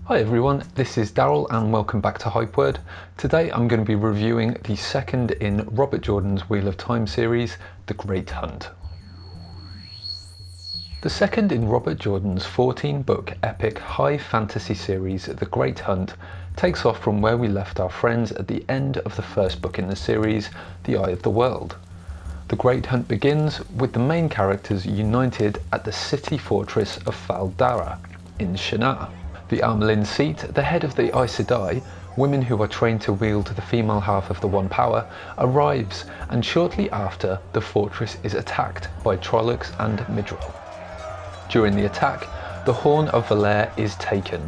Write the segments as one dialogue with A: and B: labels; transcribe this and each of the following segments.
A: Hi everyone, this is Daryl and welcome back to Hypeword. Today I'm going to be reviewing the second in Robert Jordan's Wheel of Time series, The Great Hunt. The second in Robert Jordan's 14-book epic high fantasy series, The Great Hunt, takes off from where we left our friends at the end of the first book in the series, The Eye of the World. The Great Hunt begins with the main characters united at the city fortress of Faldara in Shannara. The Armelin seat, the head of the Aes Sedai, women who are trained to wield the female half of the One Power, arrives, and shortly after the fortress is attacked by Trollocs and Midrol. During the attack, the Horn of Valere is taken,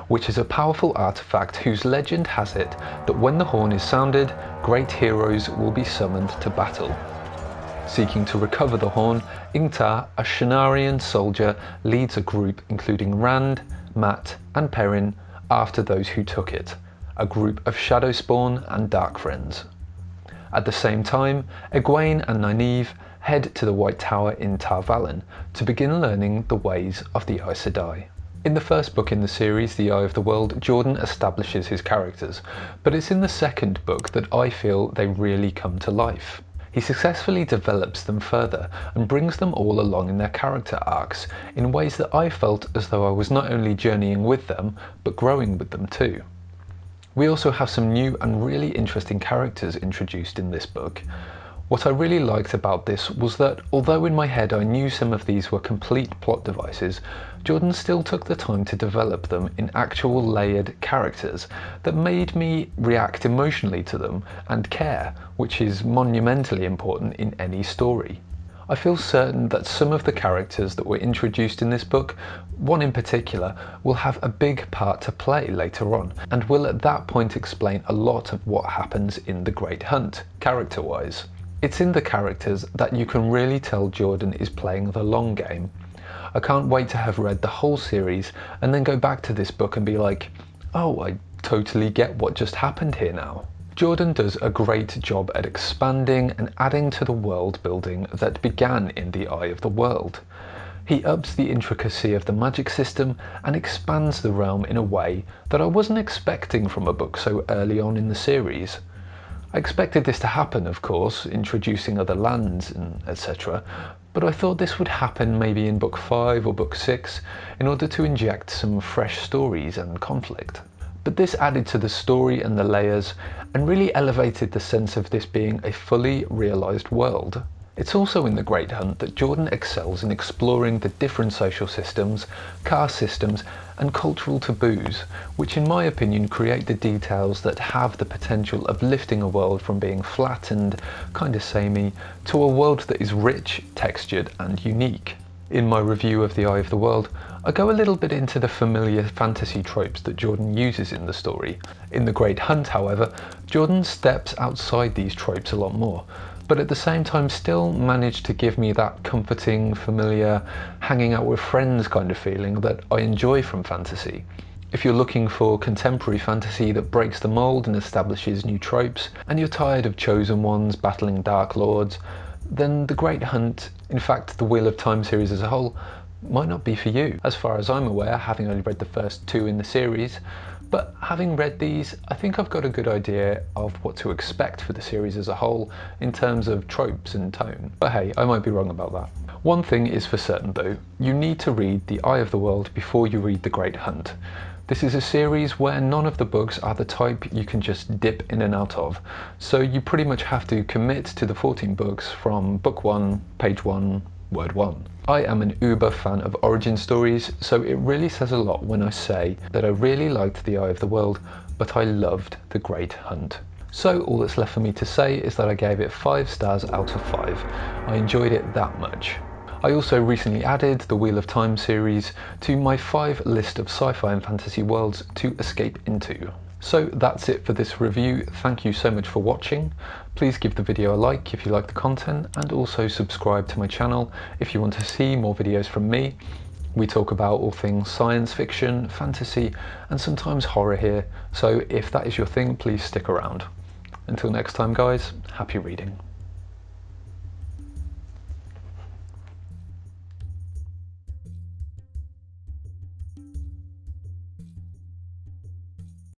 A: which is a powerful artifact whose legend has it that when the horn is sounded, great heroes will be summoned to battle. Seeking to recover the horn, Ingtar, a Shannarian soldier, leads a group including Rand, Mat and Perrin after those who took it, a group of Shadowspawn and Dark Friends. At the same time, Egwene and Nynaeve head to the White Tower in Tar Valon to begin learning the ways of the Aes Sedai. In the first book in the series, The Eye of the World, Jorden establishes his characters, but it's in the second book that I feel they really come to life. He successfully develops them further and brings them all along in their character arcs in ways that I felt as though I was not only journeying with them, but growing with them too. We also have some new and really interesting characters introduced in this book. What I really liked about this was that although in my head I knew some of these were complete plot devices, Jorden still took the time to develop them in actual layered characters that made me react emotionally to them and care, which is monumentally important in any story. I feel certain that some of the characters that were introduced in this book, one in particular, will have a big part to play later on, and will at that point explain a lot of what happens in The Great Hunt, character-wise. It's in the characters that you can really tell Jorden is playing the long game. I can't wait to have read the whole series and then go back to this book and be like, oh, I totally get what just happened here now. Jorden does a great job at expanding and adding to the world building that began in The Eye of the World. He ups the intricacy of the magic system and expands the realm in a way that I wasn't expecting from a book so early on in the series. I expected this to happen, of course, introducing other lands and etc., but I thought this would happen maybe in book 5 or book 6 in order to inject some fresh stories and conflict. But this added to the story and the layers and really elevated the sense of this being a fully realised world. It's also in The Great Hunt that Jorden excels in exploring the different social systems, caste systems and cultural taboos, which in my opinion create the details that have the potential of lifting a world from being flat and kinda samey to a world that is rich, textured and unique. In my review of The Eye of the World, I go a little bit into the familiar fantasy tropes that Jorden uses in the story. In The Great Hunt, however, Jorden steps outside these tropes a lot more, but at the same time still managed to give me that comforting, familiar, hanging out with friends kind of feeling that I enjoy from fantasy. If you're looking for contemporary fantasy that breaks the mold and establishes new tropes, and you're tired of chosen ones battling dark lords, then The Great Hunt, in fact the Wheel of Time series as a whole, might not be for you. As far as I'm aware, having only read the first 2 in the series, but having read these, I think I've got a good idea of what to expect for the series as a whole in terms of tropes and tone. But hey, I might be wrong about that. One thing is for certain though, you need to read The Eye of the World before you read The Great Hunt. This is a series where none of the books are the type you can just dip in and out of, so you pretty much have to commit to the 14 books from book 1, page 1, word 1. I am an uber fan of origin stories, so it really says a lot when I say that I really liked The Eye of the World, but I loved The Great Hunt. So all that's left for me to say is that I gave it 5 stars out of 5. I enjoyed it that much. I also recently added the Wheel of Time series to my 5 list of sci-fi and fantasy worlds to escape into. So that's it for this review. Thank you so much for watching. Please give the video a like if you like the content, and also subscribe to my channel if you want to see more videos from me. We talk about all things science fiction, fantasy and sometimes horror here, so if that is your thing, please stick around. Until next time guys, happy reading.